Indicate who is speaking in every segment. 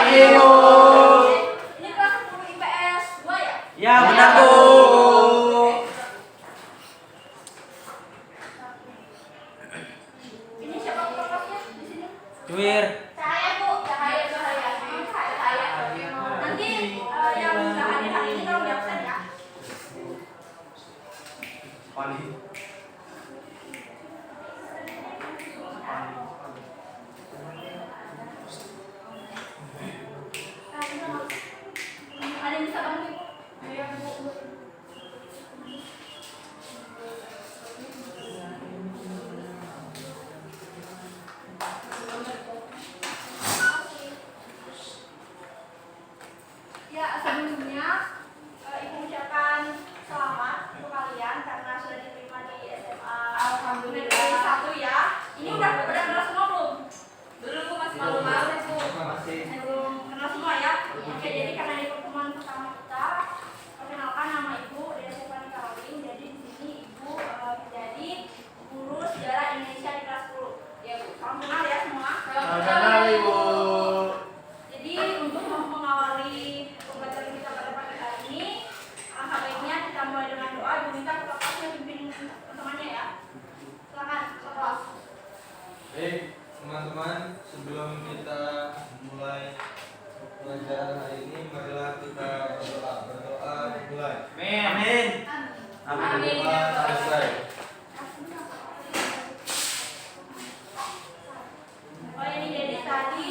Speaker 1: pagi, Bu.
Speaker 2: Ini kelas 10 IPS 2 ya?
Speaker 1: Ya, benar, Bu.
Speaker 2: Ini siapa kelasnya di sini?
Speaker 1: Cuir.
Speaker 2: Cahaya, Bu. Cahaya. Nanti yang nggak hadir hari ini tolong di absen ya. Ada yang bisa bantu, Bu? Ya, sebelumnya Ibu ucapkan selamat untuk kalian karena sudah diterima di SMA Negeri 1 ya. Ini udah kenal semua belum? Belum, Bu, masih malu-malu, Bu. Belum kenal semua ya. Oke, jadi karena ini pertemuan pertama kita, perkenalkan nama Ibu Dea Stefani Caroline. Jadi di sini Ibu menjadi guru sejarah Indonesia di kelas 10. Ya, Bu. Salam kenal ya semua.
Speaker 1: Salam kenal, Ibu.
Speaker 2: Jadi untuk mengawali pembelajaran kita pada pagi hari ini, alangkah baiknya kita mulai dengan doa. Ibu minta ketua kelasnya pimpin teman-temannya ya. Silakan ketua kelas.
Speaker 3: Baik, teman-teman, sebelum kita mulai pelajaran hari ini, marilah kita berdoa mulai.
Speaker 1: Amin.
Speaker 2: Amin.
Speaker 3: Berdoa selesai.
Speaker 2: Oh ini jadi tadi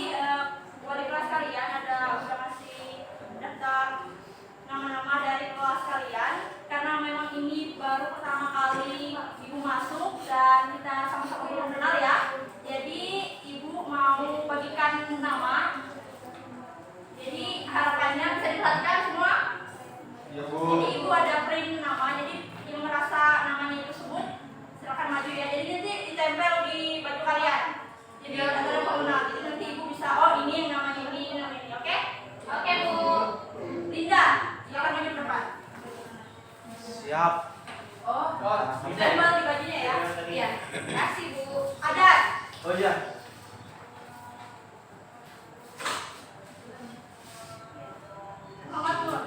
Speaker 2: wali kelas kalian udah ngasih daftar nama-nama dari kelas kalian karena memang ini baru pertama kali Ibu masuk dan kita sama-sama belum kenal ya. Jadi Ibu mau bagikan nama. Jadi harapannya bisa diperhatikan semua.
Speaker 3: Ya,
Speaker 2: Jadi
Speaker 3: Bu.
Speaker 2: Ibu ada print nama. Jadi yang merasa namanya itu sebut silakan maju ya. Jadi nanti ditempel di baju kalian. Jadi ada pengenal. Jadi nanti Ibu bisa ini yang namanya ini, namanya ini. Oke? Oke, Bu. Linda, silakan maju ke depan.
Speaker 1: Siap.
Speaker 2: Ditempel di bajunya ya. Iya. Terima kasih, Bu. Ada.
Speaker 1: Oh iya.
Speaker 2: Muhammad Nur.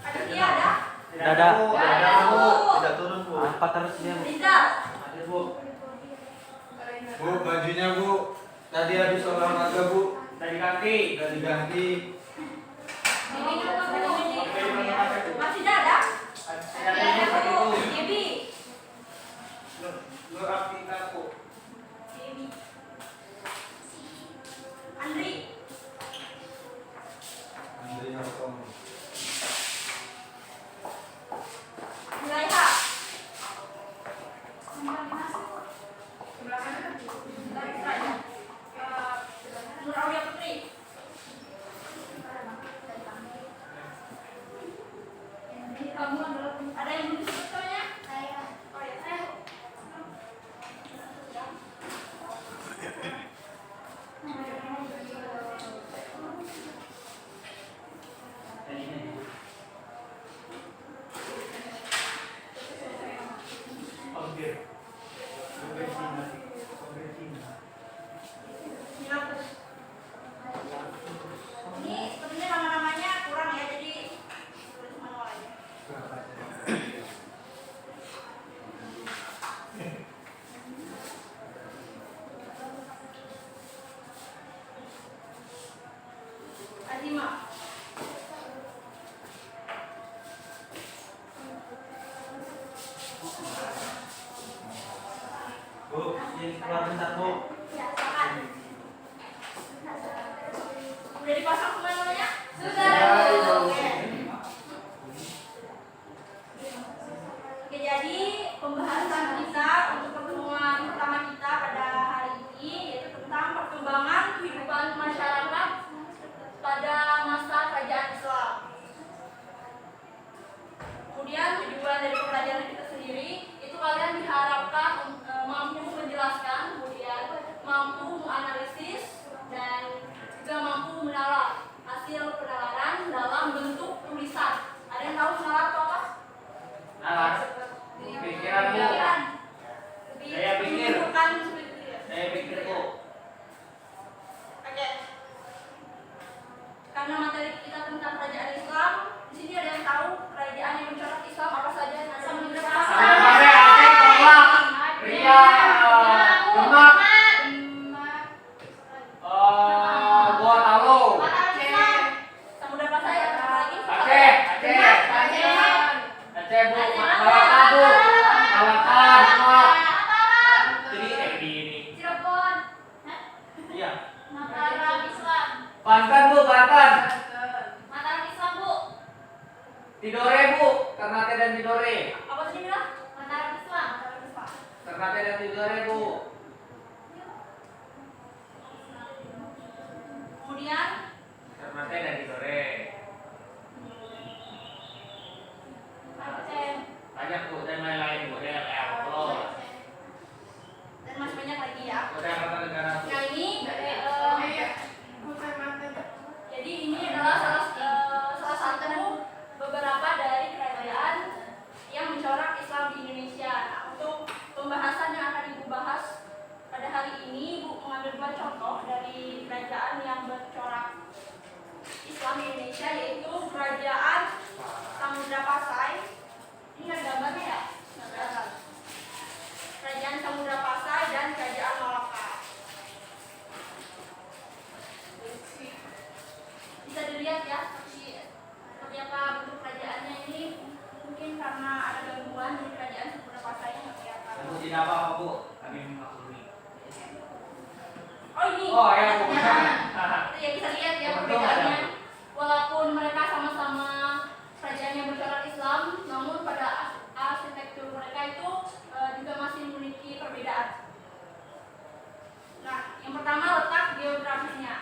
Speaker 2: Ada dia ada.
Speaker 1: Tidak ada.
Speaker 3: Tidak turun, Bu.
Speaker 1: Apa terus dia, Bu?
Speaker 2: Linda.
Speaker 1: Ada, Bu.
Speaker 3: Bu, bajunya, Bu. Tadi habis olahraga, Bu.
Speaker 1: Tadi kaki.
Speaker 3: Udah diganti.
Speaker 2: Masih ada? Ada, Bu. Debbie.
Speaker 3: Lu rapi aku.
Speaker 2: Debbie. Andri.
Speaker 3: Andri Hartono.
Speaker 2: Zulaiha. Nur Aulia Putri. Kamu ada yang belum disebut namanya? Saya. Oh ya, saya. Ini sebenarnya nama-namanya kurang ya, jadi tulis manual aja. Azima.
Speaker 1: Bu, ini keluar bentar, Bu.
Speaker 2: Ya, silakan. Udah dipasang semua namanya? Sudah. Oke. Oke, jadi pembahasan kita untuk pertemuan pertama kita pada hari ini yaitu tentang perkembangan kehidupan masyarakat pada masa kerajaan Islam. Kemudian tujuan dari pembelajaran kita sendiri itu kalian diharapkan mampu menjelaskan, kemudian mampu menganalisis dan juga mampu menalar hasil penalaran dalam bentuk tulisan. Ada yang tahu menalar itu apa?
Speaker 1: Nalar. Pikiran, Bu.
Speaker 2: Pikiran.
Speaker 1: Saya pikir.
Speaker 2: Menunjukkan seperti itu ya.
Speaker 1: Saya pikir, Bu. Ternate dari Tidore, Bu.
Speaker 2: Kemudian
Speaker 1: Ternate dari Tidore.
Speaker 2: Aceh
Speaker 1: Banyak, Bu, dan lain-lain, Bu. DLL, Pulau.
Speaker 2: dan masih banyak lagi ya.
Speaker 1: Daerah Kertanegara, Bu.
Speaker 2: Nah ini jadi ini adalah salah satu beberapa dari kerajaan yang mencorak Islam di Indonesia. Nah, untuk pembahasan yang akan Ibu bahas pada hari ini, Ibu mengambil 2 contoh dari kerajaan yang bercorak Islam di Indonesia, yaitu Kerajaan Samudra Pasai. Ini ada gambarnya ya? Kerajaan Samudra Pasai dan Kerajaan Malaka. Bisa dilihat ya seperti apa bentuk kerajaannya ini. Mungkin karena ada gangguan di Kerajaan Samudra Pasai nggak kelihatan.
Speaker 1: Bu, tidak apa-apa, Bu. Kami memaklumi.
Speaker 2: Oh ini.
Speaker 1: Oh, ya, Bu.
Speaker 2: Itu ya bisa lihat ya
Speaker 1: Betul,
Speaker 2: perbedaannya.
Speaker 1: ada.
Speaker 2: Walaupun mereka sama-sama kerajaan yang bercorak Islam, namun pada arsitektur mereka itu juga masih memiliki perbedaan. Nah, yang pertama letak geografisnya.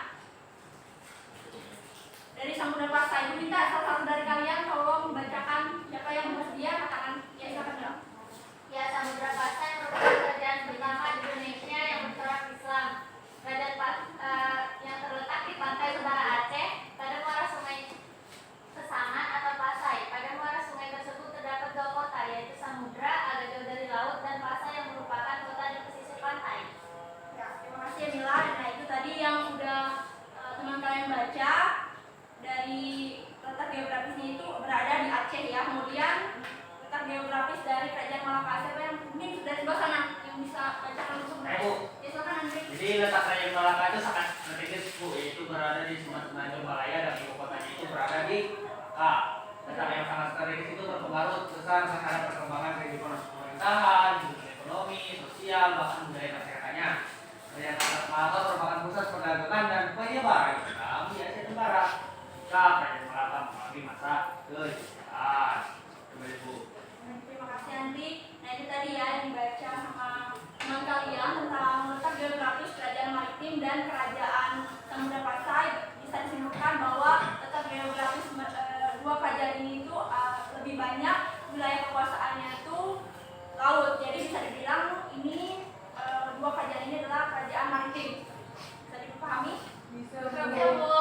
Speaker 2: Dari Samudra Pasai, Ibu minta salah satu dari kalian tolong membacakan. Siapa yang bersedia katakan ya, silakan bilang.
Speaker 4: Ya, Samudra Pasai merupakan kerajaan pertama di Indonesia yang bercorak Islam. Kerajaan yang terletak di pantai utara Aceh, pada muara sungai Pesangan atau Pasai. Pada muara sungai tersebut terdapat 2 kota, yaitu Samudra agak jauh dari laut dan Pasai yang merupakan kota di pesisir pantai.
Speaker 2: Ya, terima kasih Mila. Nah, itu tadi yang sudah teman kalian baca. Dari letak geografisnya itu berada di Aceh ya. Kemudian letak geografis dari Kerajaan Malaka. Siapa yang mungkin dari sebelah sana yang bisa bacakan langsung?
Speaker 1: Bu.
Speaker 2: Ya, silakan Andri.
Speaker 1: Jadi letak Kerajaan Malaka itu sangat strategis, Bu, yaitu berada di Semenanjung Malaya dan ibu kotanya itu berada di letak yang sangat strategis itu berpengaruh besar terhadap perkembangan kehidupan pemerintahan, kehidupan ekonomi, sosial, bahkan budaya masyarakatnya. Kerajaan Malaka merupakan pusat perdagangan dan penyebaran Islam di Asia Tenggara. Kerajaan Malaka mengalami masa kejayaan. Kembali, Bu.
Speaker 2: Terima kasih Andri. Nah, itu tadi ya yang dibaca sama teman kalian tentang letak geografis Kerajaan Maritim dan Kerajaan Samudra Pasai. Bisa disimpulkan bahwa letak geografis 2 kerajaan ini itu lebih banyak wilayah kekuasaannya itu laut. Jadi bisa dibilang ini 2 kerajaan ini adalah kerajaan maritim. Bisa dipahami?
Speaker 4: Bisa,
Speaker 2: Bu.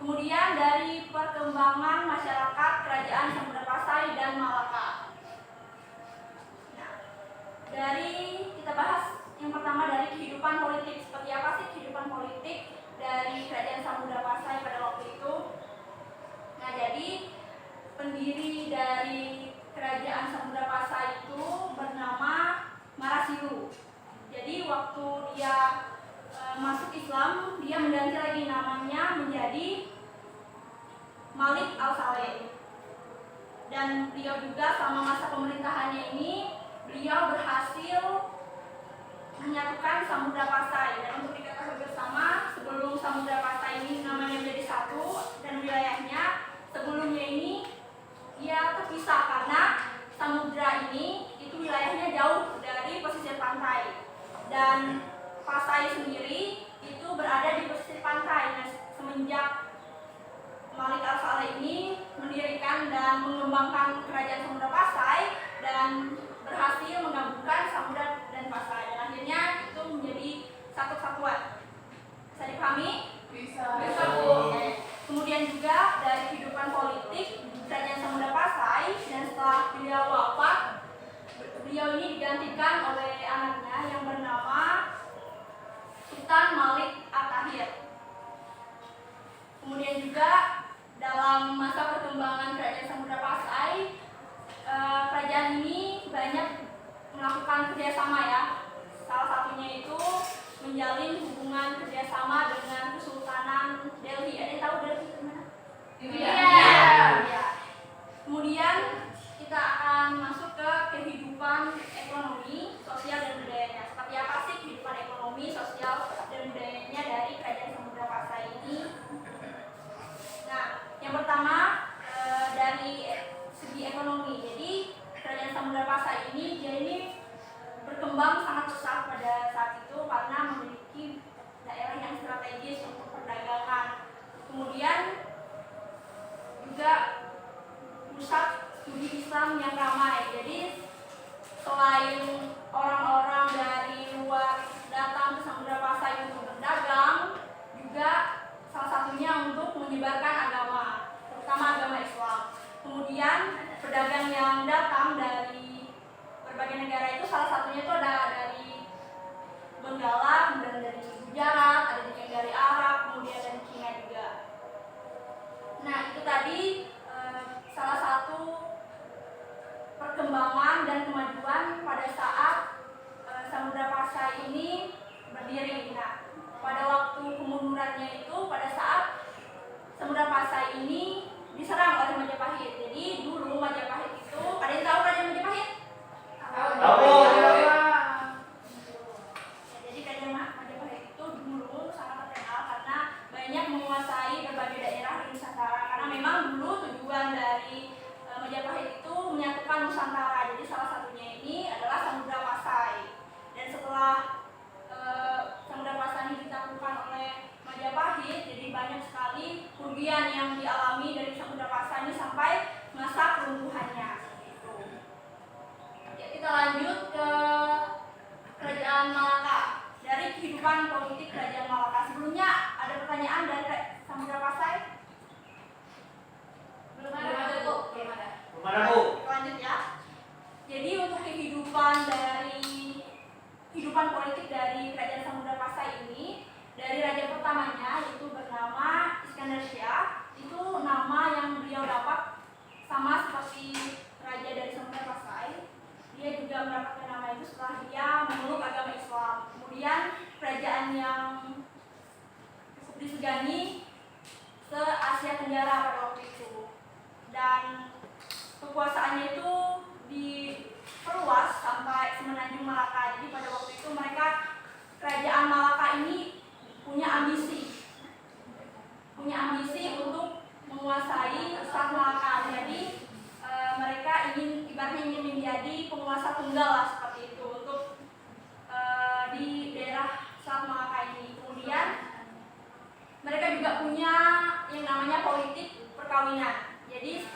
Speaker 2: Kemudian dari perkembangan masyarakat Kerajaan Samudra Pasai dan Malaka. Nah, dari kita bahas yang pertama dari kehidupan politik. Seperti apa sih kehidupan politik dari Kerajaan Samudra Pasai pada waktu itu? Nah, jadi pendiri dari Kerajaan Samudra Pasai itu bernama Marasiu. Jadi waktu dia masuk Islam, dia mengganti lagi namanya menjadi Malik Al-Saleh. Dan beliau juga selama masa pemerintahannya ini, beliau berhasil menyatukan Samudra Pasai. Dan untuk diketahui bersama, sebelum Samudra Pasai ini namanya menjadi satu dan wilayahnya sebelumnya ini ia terpisah karena samudra ini itu wilayahnya jauh dari pesisir pantai. Dan Pasai sendiri itu berada di pesisir pantai. Nah, semenjak Malik Al-Saleh ini mendirikan dan mengembangkan Kerajaan Samudra Pasai dan berhasil menggabungkan Samudra dan Pasai, dan akhirnya itu menjadi satu kesatuan. Bisa dipahami?
Speaker 4: Bisa.
Speaker 2: Bisa, Bu. Kemudian juga dari kehidupan politik Kerajaan Samudra Pasai, dan setelah beliau wafat, beliau ini digantikan oleh anaknya yang bernama Sultan Malik At-Tahir. Kemudian juga dalam masa perkembangan Kerajaan Samudra Pasai, kerajaan ini banyak melakukan kerjasama ya. Salah satunya itu menjalin hubungan kerjasama dengan Kesultanan Delhi. Ada yang tahu Delhi di mana? Iya. Kemudian kita akan masuk ke kehidupan ekonomi, sosial dan budayanya. Seperti apa sih kehidupan ekonomi, sosial dan budayanya dari Kerajaan Samudra Pasai ini? Nah, yang pertama dari segi ekonomi. Jadi Kerajaan Samudra Pasai ini dia ini berkembang tadi salah satu perkembangan dan kemajuan pada saat Samudra Pasai ini berdiri. Nah, pada waktu kemundurannya itu pada saat Samudra Pasai ini diserang oleh Majapahit. Jadi dulu Majapahit itu, ada yang tahu Raja Majapahit?
Speaker 1: Tahu.
Speaker 2: Jadi Raja Majapahit itu dulu sangat terkenal karena banyak menguasai berbagai daerah di Nusantara. Karena memang dulu tujuan dari Majapahit itu menyatukan Nusantara. Jadi salah satunya ini adalah Samudra Pasai. Dan setelah Samudra Pasai ini ditaklukkan oleh Majapahit, jadi banyak sekali kerugian yang dialami dari Samudra Pasai ini sampai masa keruntuhannya. Gitu. Ya, kita lanjut ke Kerajaan Malaka. Dari kehidupan politik Kerajaan Malaka. Sebelumnya ada pertanyaan dari Samudra Pasai? Belum ada, Bu. Belum ada.
Speaker 1: Belum ada, Bu.
Speaker 2: Lanjut ya. Jadi untuk kehidupan politik dari Kerajaan Samudra Pasai ini, dari raja pertamanya yaitu bernama Iskandar Syah, itu nama yang beliau dapat sama seperti raja dari Samudra Pasai. Dia juga mendapatkan nama itu setelah dia memeluk agama Islam. Kemudian kerajaan yang cukup disegani se-Asia Tenggara pada waktu itu. Dan kekuasaannya itu diperluas sampai semenanjung Malaka. Jadi pada waktu itu kerajaan Malaka ini punya ambisi untuk menguasai Selat Malaka. Jadi mereka ingin menjadi penguasa tunggal lah seperti itu untuk di daerah Selat Malaka ini. Kemudian mereka juga punya yang namanya politik perkawinan. Jadi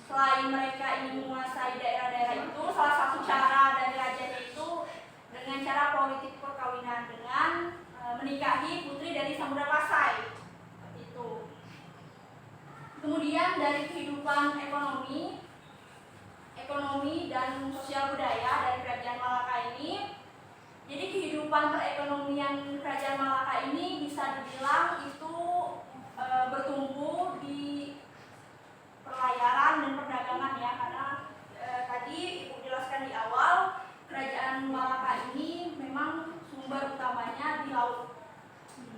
Speaker 2: selain mereka ingin menguasai daerah-daerah itu, salah satu cara dari rajanya itu dengan cara politik perkawinan dengan menikahi putri dari Samudra Pasai. Seperti itu. Kemudian dari kehidupan ekonomi dan sosial budaya dari Kerajaan Malaka ini, jadi kehidupan perekonomian Kerajaan Malaka ini bisa dibilang itu bertumbuh di pelayaran dan perdagangan ya, karena tadi Ibu jelaskan di awal Kerajaan Malaka ini memang sumber utamanya di laut.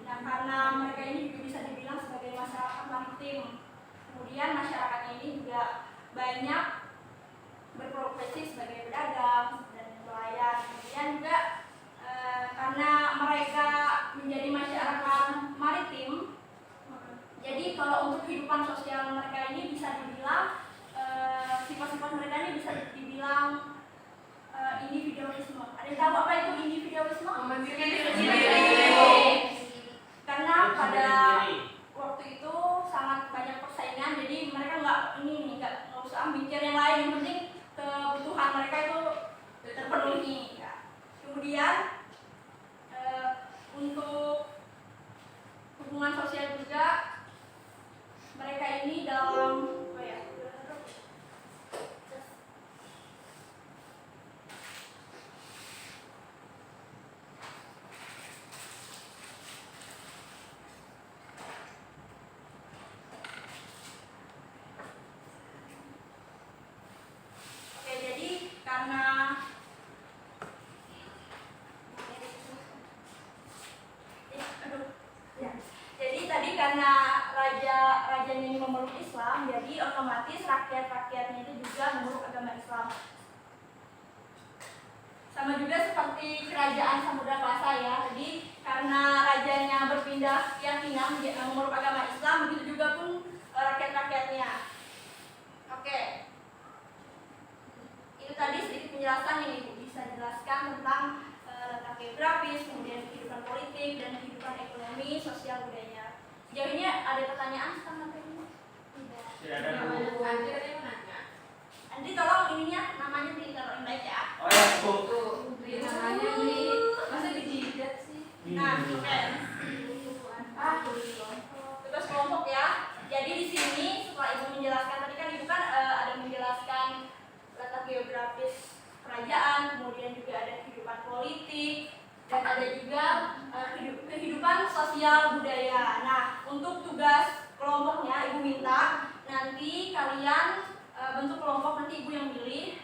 Speaker 2: Nah, karena mereka ini juga bisa dibilang sebagai masyarakat maritim. Kemudian masyarakatnya ini juga banyak berprofesi sebagai pedagang dan nelayan. Kemudian juga karena mereka menjadi masyarakat maritim, jadi kalau untuk kehidupan sosial mereka ini bisa dibilang sifat-sifat mereka ini bisa dibilang individualisme. Ada yang tahu apa itu individualisme? Karena pada waktu itu sangat banyak persaingan, jadi mereka nggak usah mikir yang lain, yang penting kebutuhan mereka itu terpenuhi. Ya. Kemudian untuk hubungan sosial juga mereka ini dalam karena rajanya ini memeluk Islam, jadi otomatis rakyat-rakyatnya itu juga memeluk agama Islam. Sama juga seperti kerajaan Samudra Pasai ya. Jadi karena rajanya berpindah keyakinan memeluk agama Islam, begitu juga pun rakyat-rakyatnya. Oke. Itu tadi sedikit penjelasan yang Ibu bisa jelaskan tentang letak geografis, kemudian kehidupan politik dan kehidupan ekonomi, sosial budayanya. Sejauh ini ada pertanyaan tentang ini?
Speaker 1: Tidak ada, Bu.
Speaker 2: Andi tolong ininya namanya ditaruhin baik ya.
Speaker 1: Oh ya, Bu.
Speaker 5: Namanya di masa dijidat sih.
Speaker 2: Nah, oke. Tugas kelompok ya. Jadi di sini setelah Ibu menjelaskan tadi kan Ibu kan ada menjelaskan letak geografis kerajaan, kemudian juga ada kehidupan politik, dan ada juga kehidupan sosial budaya. Nah, untuk tugas kelompoknya ibu minta nanti kalian bentuk kelompok, nanti ibu yang milih.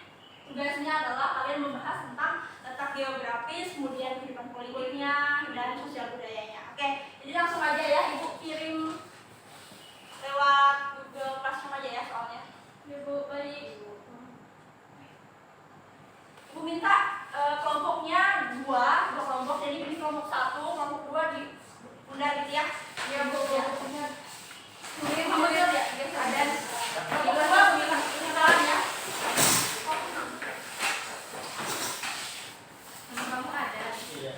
Speaker 2: Tugasnya adalah kalian membahas tentang letak geografis, kemudian kehidupan politiknya dan sosial budayanya. Oke, jadi langsung aja ya ibu kirim lewat Google Classroom aja ya soalnya. Ibu baik. Ibu minta kelompoknya dua kelompok, jadi ini kelompok 1, kelompok 2 di bunda gitu ya. Ya bu, kelompoknya ini kamu lihat ya, ada kelompok 2 ini kawan ya.
Speaker 5: Kamu ada.
Speaker 1: Iya.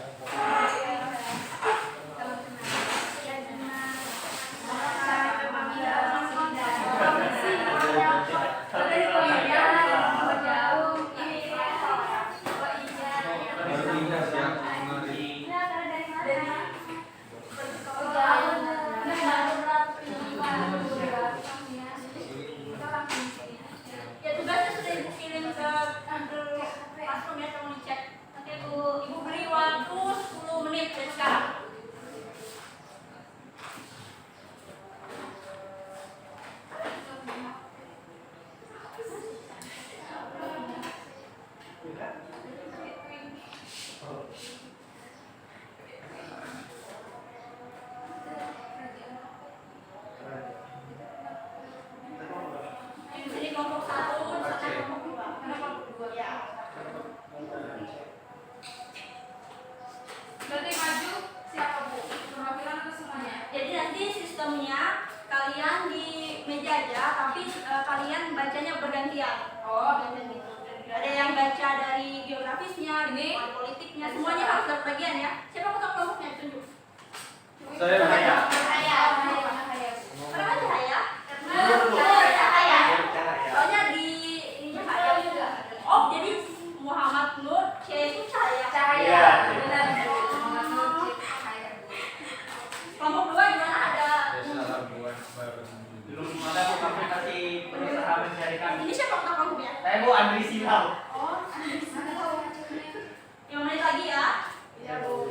Speaker 3: Baru indah ya, kemarin.
Speaker 2: Ya tugasnya sudah ibu kirim ke Google Classroom ya, kamu dicek. Nanti ibu beri waktu 10 menit dari sekarang. Di sini kelompok 1, di sana kelompok 2. Mana kelompok 2? Ya.
Speaker 5: Berarti maju siapa bu? Perwakilan atau semuanya?
Speaker 2: Jadi nanti sistemnya kalian di meja aja, tapi kalian bacanya bergantian.
Speaker 5: Oh,
Speaker 2: Ada yang baca dari geografisnya,
Speaker 5: Ini?
Speaker 2: politiknya, semuanya harus dapat bagian ya. Siapa ketua kelompoknya? Tunjuk.
Speaker 3: Saya
Speaker 1: Saya.
Speaker 2: Kenapa Cahaya?
Speaker 1: Dulu.
Speaker 2: Cahaya.
Speaker 1: Cara ya.
Speaker 2: Soalnya di ininya Cahaya juga. Oh, jadi Muhammad Nur C itu Cahaya.
Speaker 1: Iya.
Speaker 5: Benar.
Speaker 2: Kelompok 2 gimana ada?
Speaker 3: salah buat baru.
Speaker 1: Belum ada bu aplikasi berusaha mencari kami.
Speaker 2: Ini siapa ketua kelompoknya?
Speaker 1: Saya bu Andri Silau.
Speaker 2: Oh, 5 menit lagi ya.
Speaker 5: Iya bu.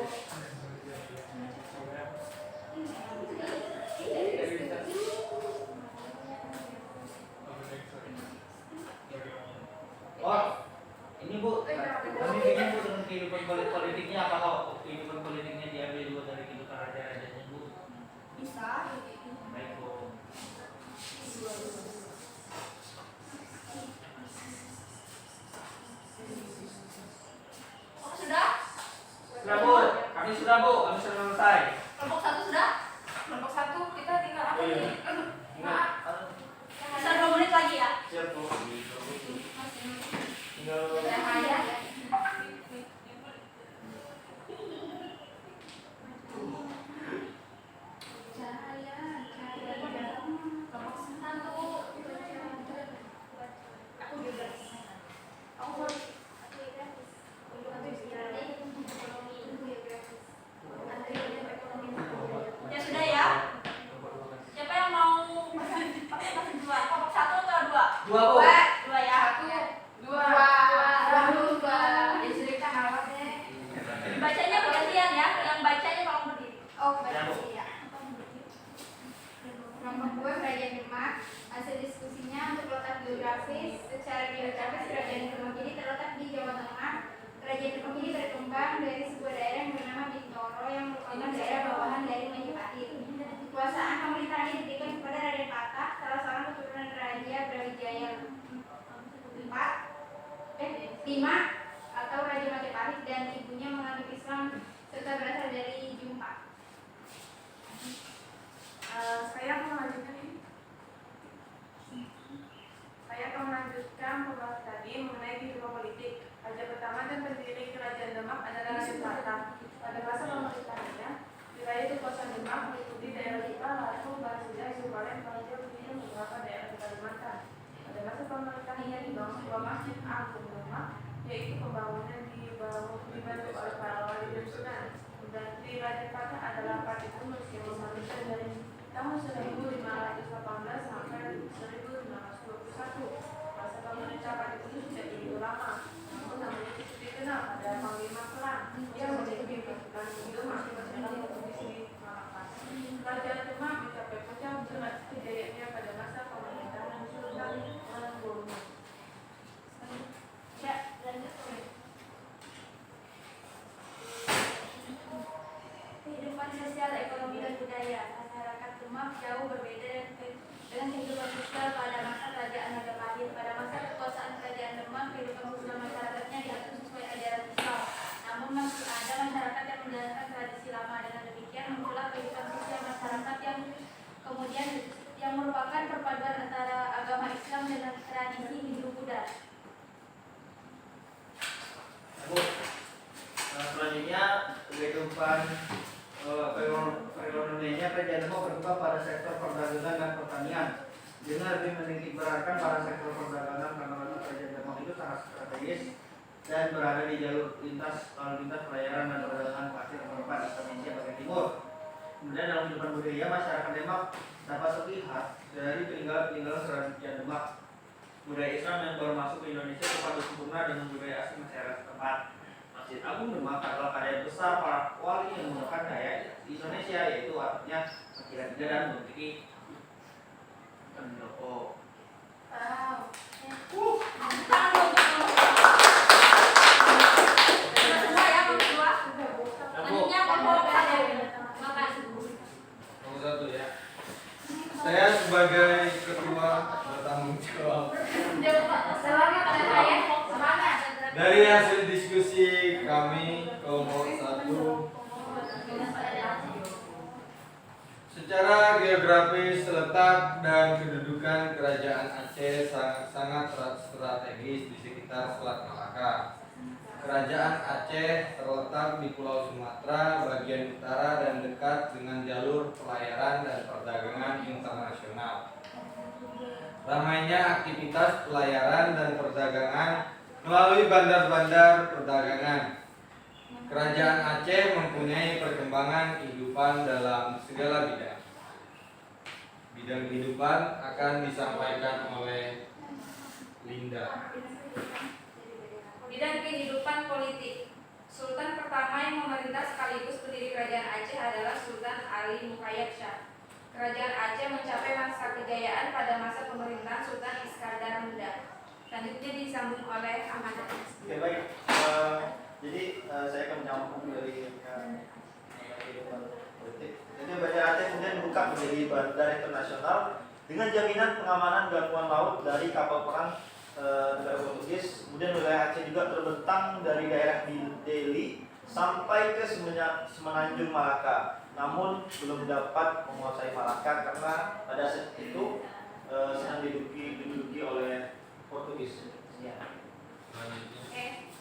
Speaker 1: Oh, ini bu, kami ingin bu dengan kehidupan politiknya, apakah kehidupan politiknya diambil juga dari kehidupan raja-rajanya bu?
Speaker 2: Bisa.
Speaker 1: Baik bu.
Speaker 2: Oh, sudah?
Speaker 1: Sudah bu, kami sudah selesai.
Speaker 2: Kelompok 1 sudah?
Speaker 5: Kelompok 1 kita tinggal apa
Speaker 1: Iya.
Speaker 5: nih? Aduh,
Speaker 1: Ingat,
Speaker 2: Bisa 2 menit lagi ya.
Speaker 1: siap bu. Tinggal
Speaker 5: Cahaya.
Speaker 2: Kelompok 1. Aku juga. Aku mau. Ya sudah ya. Siapa yang mau pakai masih dua? Kelompok 1 atau 2?
Speaker 1: dua bu.
Speaker 2: 2 ya.
Speaker 5: Dua. Ya sudah kita ngawat deh.
Speaker 2: Bacanya bergantian ya. Yang bacanya tolong berdiri.
Speaker 4: Oh,
Speaker 1: Ya, Bu.
Speaker 4: ya. Kelompok 2 Kerajaan Demak. Hasil diskusinya untuk letak geografis. Secara geografis Kerajaan Demak ini terletak di Jawa Tengah. Kerajaan Demak ini berkembang dari sebuah daerah yang bernama Bintoro yang merupakan daerah bawahan dari Majapahit. Kekuasaan pemerintahannya diberikan kepada Raden Patah, salah seorang keturunan Raja Brawijaya 5 atau Raja Majapahit, dan ibunya menganut Islam serta berasal dari Jumpa.
Speaker 5: Saya akan melanjutkan ini. Saya akan melanjutkan pembahasan tadi mengenai kehidupan politik. Raja pertama dan pendiri Kerajaan Demak adalah Raden Patah. Pada masa pemerintahannya, wilayah kekuasaan Demak meliputi daerah Lipa, Lampung, Basuda, Sumbaren, Palajar, dan beberapa daerah di Kalimantan. Pada masa pemerintahannya dibangun dua masjid agung Demak, yaitu pembangunan dibantu oleh para wali dan sunan. Dan Tri Raden Patah adalah Patikunus yang memerintah dari tahun 1518 sampai 1521. Masa pemerintah Patikunus tidak begitu lama, namun namanya cukup dikenal pada Panglima Perang yang memiliki pasukan Demak dalam kondisi Malaka. Kerajaan Demak mencapai pecah
Speaker 2: Demak jauh berbeda dengan kehidupan sosial pada masa Kerajaan Majapahit. Pada masa kekuasaan Kerajaan Demak, kehidupan sosial masyarakatnya diatur sesuai ajaran Islam. Namun masih ada masyarakat yang menjalankan tradisi lama. Dengan demikian muncullah kehidupan sosial masyarakat yang kemudian yang merupakan perpaduan antara agama Islam dengan tradisi Hindu-Buddha.
Speaker 1: Selanjutnya kehidupan perekonomiannya Kerajaan Demak berkembang pada sektor perdagangan dan pertanian dengan lebih menitik beratkan pada sektor perdagangan karena Kerajaan Demak itu sangat strategis dan berada di jalur lalu lintas pelayaran dan perdagangan pasir keempat Indonesia bagian timur. Kemudian dalam kehidupan budaya masyarakat Demak dapat terlihat dari peninggalan Kerajaan Demak. Budaya Islam yang baru masuk ke Indonesia terpadu sempurna dengan budaya asli masyarakat setempat. Masjid Agung Demak adalah karya besar para wali yang menggunakan gaya Indonesia, yaitu artinya kira-kira dan memiliki pendopo.
Speaker 3: Nomor 1 ya. Saya sebagai ketua bertanggung jawab. Dari hasil diskusi kami kelompok 1, secara geografis letak dan kedudukan Kerajaan Aceh sangat strategis di sekitar Selat Malaka. Kerajaan Aceh terletak di Pulau Sumatera bagian utara dan dekat dengan jalur pelayaran dan perdagangan internasional. Ramainya aktivitas pelayaran dan perdagangan melalui bandar-bandar perdagangan. Kerajaan Aceh mempunyai perkembangan kehidupan dalam segala bidang. Bidang kehidupan akan disampaikan oleh Linda.
Speaker 5: Bidang kehidupan politik. Sultan pertama yang memerintah sekaligus pendiri Kerajaan Aceh adalah Sultan Ali Mukayyad Shah. Kerajaan Aceh mencapai masa kejayaan pada masa pemerintahan Sultan Iskandar Muda. Selanjutnya disambung oleh Ahmad Dhani.
Speaker 1: Oke, baik. Jadi saya akan menyambung dari kehidupan politik. Jadi Banda Aceh kemudian dibuka menjadi bandar internasional dengan jaminan pengamanan gangguan laut dari kapal perang negara Portugis. Kemudian wilayah Aceh juga terbentang dari daerah Delhi sampai ke Semenanjung Malaka. Namun belum dapat menguasai Malaka karena pada saat itu sedang diduduki oleh Portugis. Ya.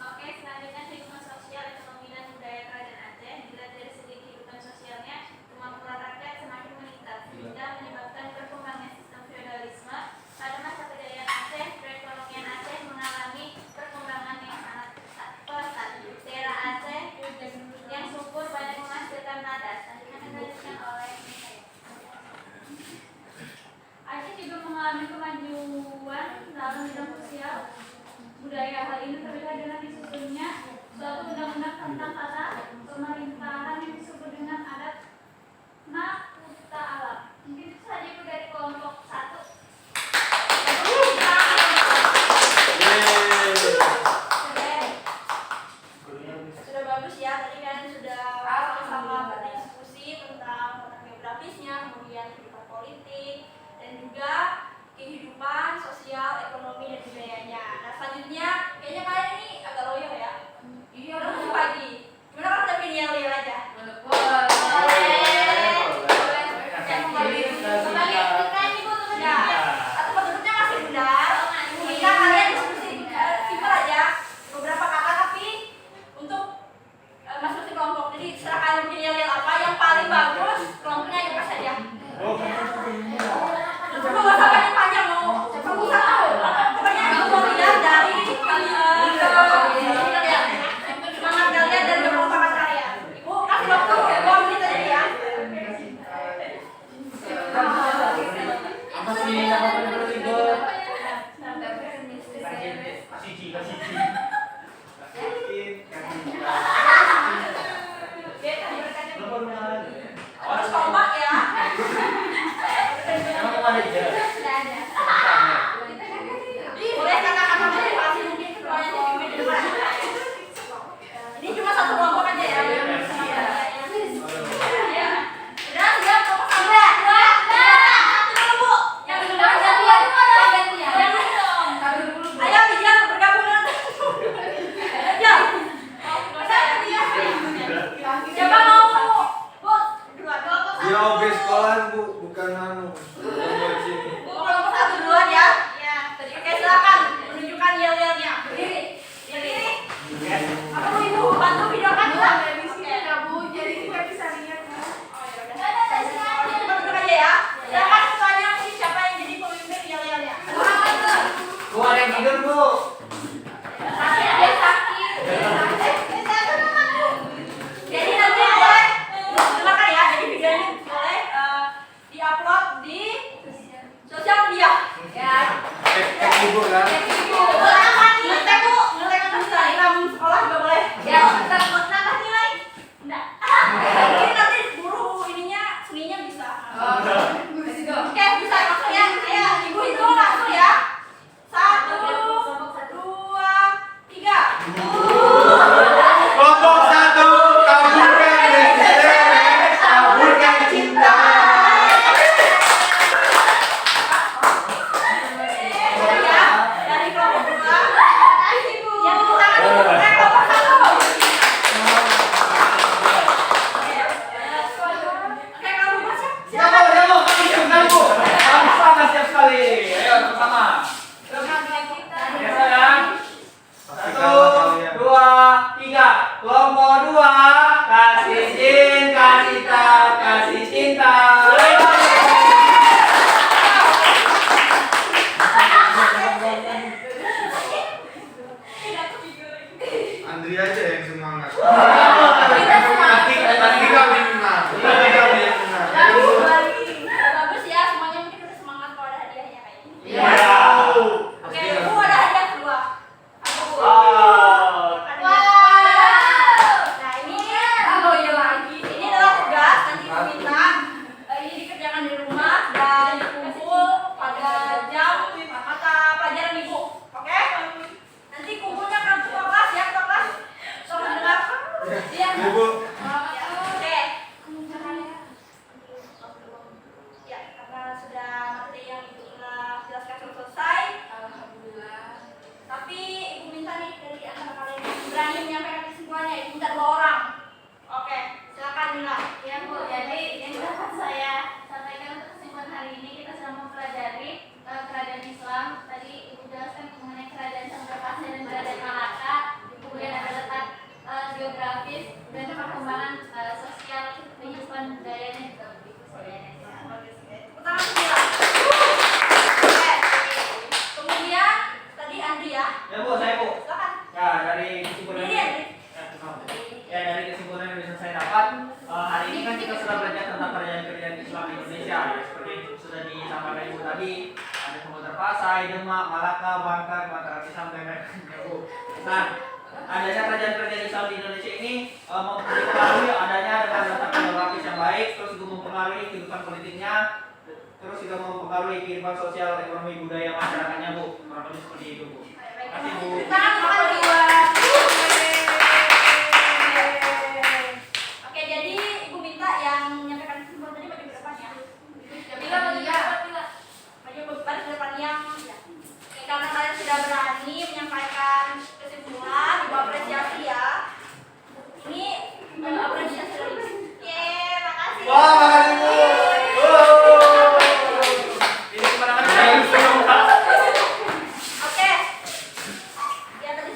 Speaker 4: Oke, selanjutnya kehidupan sosial, ekonomi dan budaya Kerajaan Aceh. Dilihat dari segi kehidupan sosialnya, kemampuan rakyat semakin meningkat sehingga menyebabkan berkembangnya sistem feodalisme. Pada masa kejayaan Aceh, perekonomian Aceh mengalami perkembangan yang sangat pesat. Daerah Aceh yang subur banyak menghasilkan nadas. Selanjutnya dilanjutkan oleh Aceh juga mengalami kemajuan dalam bidang sosial budaya. Hal ini terlihat dengan disusunnya suatu undang-undang tentang tata pemerintahan yang disebut dengan adat Nakuta Alam. Mungkin itu saja itu dari kelompok 1.
Speaker 2: Sudah bagus ya, tadi kalian sudah sama-sama berdiskusi tentang geografisnya, kemudian kehidupan politik, dan juga kehidupan sosial, ekonomi, dan budayanya. Nah selanjutnya, kayaknya kalian ini agak loyo ya. Iya, udah masih pagi. Gimana kalau kita pilih yang real aja? Boleh. Yang kembali kan ibu tuh ya. Atau penduduknya masih benar. Kita kalian diskusi simpel aja. Beberapa kata tapi untuk masuk di kelompok. Jadi setelah kalian pilih yang real apa yang paling bagus, kelompoknya aja pas aja. Gak usah panjang-panjang mau. Pokoknya aku mau lihat dari
Speaker 3: OB sekolah Bu, bukan anu. Bukan buat sini.
Speaker 2: Bu, kelompok 1 duluan ya.
Speaker 4: Ya.
Speaker 2: Oke, silakan menunjukkan yel-yelnya. Berdiri. Berdiri. Apa mau Ibu bantu videokan juga?
Speaker 5: Dari sini ya Bu, jadi kita bisa lihat Bu.
Speaker 2: Oh, ya udah. Kita duduk aja ya. Silakan semuanya siapa yang jadi pemimpin yel-yelnya.
Speaker 1: Bu ada yang tidur Bu.
Speaker 2: Sakit, dia sakit. Jadi nanti boleh silakan ya. Jadi video ini boleh diupload di sosial media. Ya.
Speaker 3: Ibu kan?
Speaker 2: Ibu, ngetek Bu, ngetek ke Instagram sekolah juga boleh. Ya, nambah nilai. Enggak. Jadi nanti guru ininya seninya bisa. Oke, bisa langsung ya. Ayo, Ibu itu langsung ya. 1, 2, 3.
Speaker 3: Kelompok 1 kaburkan resisten, kaburkan cinta.
Speaker 2: Ya, dari kelompok 2. Yang tepuk tangan dulu. Kelompok 1. Oke, kalau Bu siap.
Speaker 1: Ya Bu, ya Bu, kami siap sekali Bu. Kami sangat siap sekali. Ayo bersama. Ya sayang. 1, 2, 3. Kelompok 2 kasih izin, kasih tahu, kasih cinta.
Speaker 3: Andri aja yang semangat.
Speaker 2: Kita semangat.
Speaker 3: Nanti kami menang. Nanti kami yang menang.
Speaker 2: Bagus ya, semuanya mungkin udah semangat kalau ada hadiahnya kayak ini.
Speaker 1: Iya.
Speaker 2: Oke, Bu ada hadiah kedua. Apa Bu?
Speaker 1: Oh.
Speaker 2: Nah ini, oh iya lagi. Ini adalah tugas nanti Ibu minta. Ini dikerjakan di rumah dan dikumpul pada jam mata pelajaran Ibu. Oke? Nanti kumpulnya ke kelas ya, ke kelas. Tolong mendengarkan. Iya.
Speaker 3: Ibu.
Speaker 2: Oke. Ya, karena sudah materi yang Ibu telah jelaskan sudah selesai. Tapi Ibu minta nih dari antara kalian yang berani menyampaikan kesimpulannya, Ibu minta 2 orang. Oke, silakan Nina.
Speaker 4: Ya Bu, jadi yang dapat saya sampaikan untuk kesimpulan hari ini kita sudah mempelajari kerajaan Islam. Tadi Ibu jelaskan mengenai kerajaan Cendrawasih dan kerajaan Malaka. Kemudian ada letak geografis dan perkembangan sosial kehidupan budayanya juga begitu saja.
Speaker 2: Pertama Nina. Oke. Kemudian tadi Andri ya.
Speaker 1: Ya Bu, saya Bu.
Speaker 2: Silakan.
Speaker 1: Ya dari kesimpulan
Speaker 2: Ini Andri.
Speaker 1: ya dari kesimpulan yang bisa saya dapat hari ini kan kita sudah belajar tentang kerajaan-kerajaan Islam di Indonesia ya, seperti yang sudah disampaikan Ibu tadi, ada Samudra Pasai, Demak, Malaka, Bangka, Mataram sampai ya Bu. Nah, adanya kerajaan-kerajaan Islam di Indonesia ini mempengaruhi adanya dengan letak geografis yang baik, terus juga mempengaruhi kehidupan politiknya, terus juga mempengaruhi kehidupan sosial, ekonomi, budaya masyarakatnya Bu. Kurang lebih seperti itu Bu. Terima kasih Bu.
Speaker 2: Tangan nomor 2. Oke, jadi Ibu minta yang menyampaikan kesimpulan tadi maju ke depan ya. Maju ke depan yang ya. Oke, karena kalian sudah berani menyampaikan kesimpulan, Ibu apresiasi ya. Ini apresiasi dari Ibu. Makasih.
Speaker 3: Wah, makasih Bu.
Speaker 1: Ini kemenangan saya.
Speaker 2: Oke. Ya tadi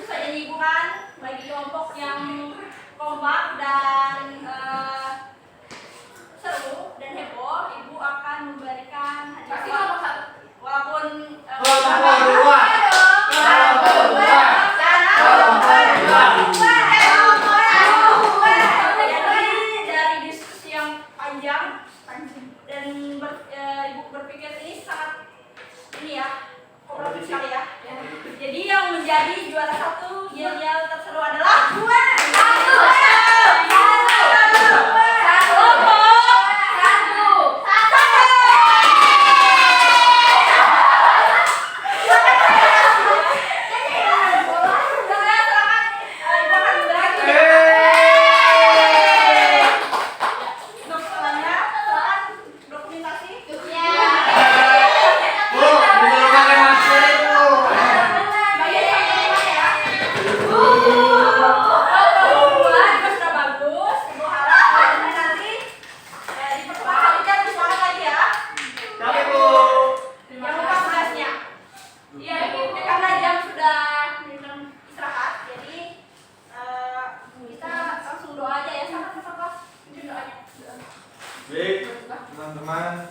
Speaker 3: teman-teman,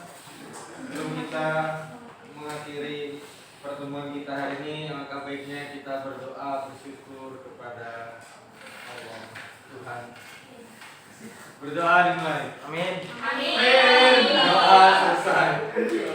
Speaker 3: sebelum kita mengakhiri pertemuan kita hari ini, alangkah baiknya kita berdoa bersyukur kepada Allah Tuhan. Berdoa dimulai. Amin.
Speaker 2: Amin.
Speaker 3: Doa selesai.